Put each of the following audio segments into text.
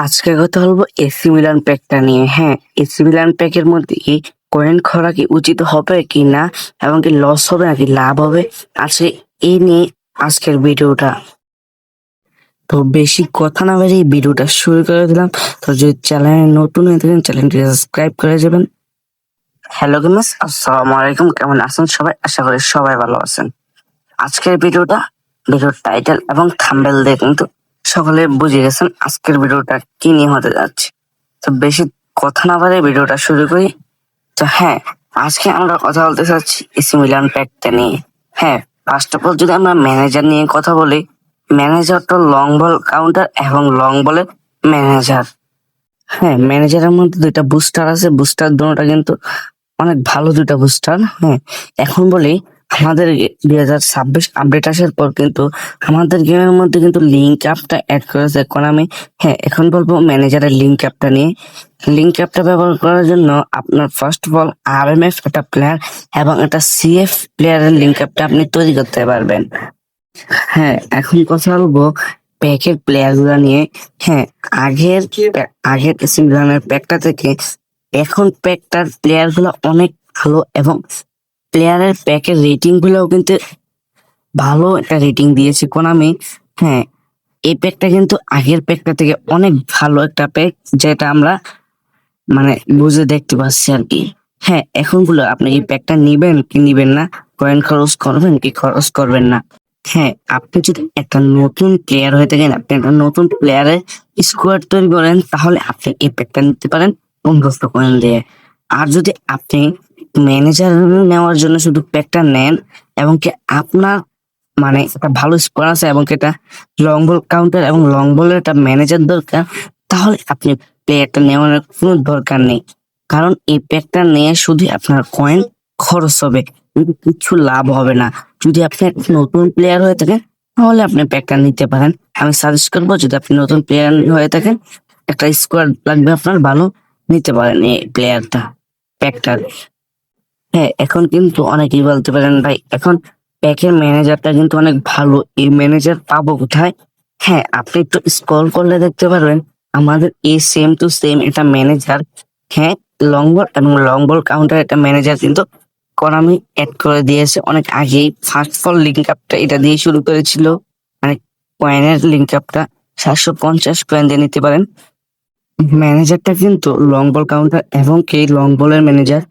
আজকের কথা বলবো এসি মিলান প্যাকটা নিয়ে। হ্যাঁ, এসি মিলান প্যাকের মধ্যে কি কয়েন খোলা কি উচিত হবে কি না, এবং কি লস হবে নাকি লাভ হবে, আছে এই নিয়ে আজকের ভিডিওটা। তো বেশি কথা না বেরিয়ে ভিডিওটা শুরু করে দিলাম। তো যদি চ্যানেলে নতুন হয়ে থাকেন চ্যানেলটি সাবস্ক্রাইব করে যাবেন। হ্যালো গেমার্স, আসসালামু আলাইকুম। কেমন আছেন সবাই? আশা করি সবাই ভালো আছেন। আজকের ভিডিওর টাইটেল এবং থাম্বনেল দিয়ে কিন্তু সকলে বুঝে গেছেন আজকের ভিডিওটা কি নিয়ে হতে যাচ্ছে। তো বেশি কথা না বাড়িয়ে ভিডিওটা শুরু করি। তো হ্যাঁ, আজকে আমরা কথা বলতে চাচ্ছি এসি মিলান প্যাকটা নিয়ে। হ্যাঁ, ফার্স্ট অফ অল যদি আমরা ম্যানেজার নিয়ে কথা বলি, ম্যানেজার তো লং বল কাউন্টার এবং লং বলের ম্যানেজার। হ্যাঁ, ম্যানেজারের মধ্যে দুইটা বুস্টার আছে, বুস্টার দুটোটা কিন্তু অনেক ভালো দুইটা বুস্টার। হ্যাঁ, এখন বলি আমাদের 2026 আপডেট আসার পর কিন্তু আমাদের গেমের মধ্যে কিন্তু লিঙ্ক অ্যাপটা অ্যাড করেছে কোনামি। হ্যাঁ, এখন বলবো ম্যানেজারের লিঙ্ক অ্যাপটা নিয়ে। লিঙ্ক অ্যাপটা ব্যবহার করার জন্য আপনার ফার্স্ট অফ অল আরএমএফ একটা প্লেয়ার এবং একটা সিএফ প্লেয়ারের লিঙ্ক অ্যাপটা আপনি তৈরি করতে পারবেন। হ্যাঁ, এখন কথা বলবো প্যাকের প্লেয়ার গুলা নিয়ে। হ্যাঁ, আগের এসি মিলানের প্যাকটা থেকে এখন প্যাকটার প্লেয়ার গুলো অনেক ভালো, এবং প্লেয়ারের প্যাকের রেটিং গুলোও কিন্তু ভালো একটা রেটিং দিয়েছে কোনামি। হ্যাঁ, এই প্যাকটা কিন্তু আগের প্যাকটা থেকে অনেক ভালো একটা প্যাক, যেটা আমরা মানে বুঝে দেখতে পাচ্ছি আর কি। হ্যাঁ, এখন বলো আপনি এই প্যাকটা নিবেন কি নিবেন না, কয়েন খরচ করবেন কি খরচ করবেন না। হ্যাঁ, আপনি যদি একটা নতুন প্লেয়ার হয়ে থাকেন, আপনি একটা নতুন প্লেয়ারের স্কোয়াড তৈরি করেন, তাহলে আপনি এই প্যাকটা নিতে পারেন 1500 কয়েন দিয়ে। আর যদি আপনি ম্যানেজার নেওয়ার জন্য শুধু প্যাকটা নেন, এবং কি আপনার মানে একটা ভালো স্কোয়াড আছে এবং কি এটা লং বল কাউন্টার এবং লং বলের একটা ম্যানেজার দরকার, তাহলে আপনি প্লেয়ারটা নেওয়ার কোনো দরকার নেই। কারণ এই প্যাকটা নিয়ে শুধু আপনার কয়েন খরচ হবে, কিন্তু কিছু লাভ হবে না। যদি আপনি একটা নতুন প্লেয়ার হয়ে থাকেন, তাহলে আপনি প্যাকটা নিতে পারেন। আমি সাজেস্ট করবো, যদি আপনি নতুন প্লেয়ার হয়ে থাকেন, একটা স্কোয়াড লাগবে আপনার ভালো, নিতে পারেন এই প্যাকটা। হ্যাঁ, এখন কিন্তু অনেকেই বলতে পারেন ভাই এখন প্যাকের ম্যানেজারটা কিন্তু অনেক ভালো, এই ম্যানেজার পাবো কোথায়? হ্যাঁ, আপনি একটু স্ক্রল করলে দেখতে পারবেন আমাদের এই সেম টু সেম এটা ম্যানেজার। হ্যাঁ, লং বল এবং লং বল কাউন্টার এটা ম্যানেজার কিন্তু কোনামি অ্যাড করে দিয়েছে অনেক আগেই। ফার্স্ট ফল লিঙ্ক আপটা এটা দিয়ে শুরু করেছিল, মানে কয়েনের লিঙ্ক আপটা 750 কয়েন দিয়ে নিতে পারেন। ম্যানেজারটা কিন্তু লং বল কাউন্টার এবং কে লং বলের ম্যানেজার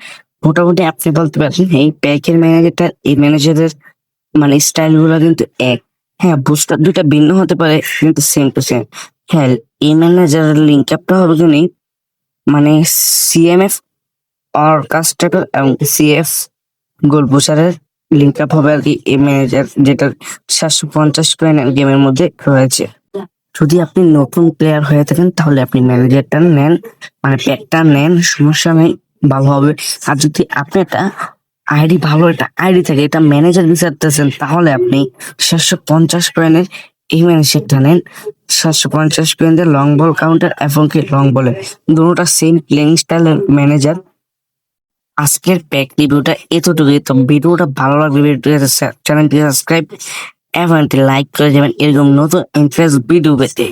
মোটামুটি আপনি বলতে পারছেন এই প্যাকের ম্যানেজারটা এই ম্যানেজারের মানে স্টাইল গুলো কিন্তু এক। হ্যাঁ, বুস্টার দুইটা ভিন্ন হতে পারে কিন্তু সেম টু সেম। হ্যাঁ, এই ম্যানেজারের লিঙ্ক আপটা হবে কি মানে সিএমএফ আর কাস্টাকার এবং সিএফ গোলপুষারের লিঙ্ক আপ হবে আর কি এই ম্যানেজার, যেটা 750 কয়েনের গেমের মধ্যে রয়েছে। যদি আপনি নতুন প্লেয়ার হয়ে থাকেন, তাহলে আপনি ম্যানেজারটা নেন, মানে প্যাকটা নেন, সমস্যা নেই, ভালো হবে। আর যদি আপনি একটা ভালো একটা আইডি থাকে, এটা ম্যানেজার বিচারতেছেন, তাহলে আপনি 750 কয়েনের এই ম্যানেজারটা নেন। 750 কয়েন দিয়ে লং বল কাউন্টার এবং কি লং বলে দুটোটা সেম প্লেইং স্টাইলের ম্যানেজার। আজকের প্যাক রিভিউটা এতটুকুই। তো ভিডিওটা ভালো লাগবে চ্যানেলটি সাবস্ক্রাইব এবং লাইক করে যাবেন এরকম নতুন ইন্টারেস্ট ভিডিও পেতে।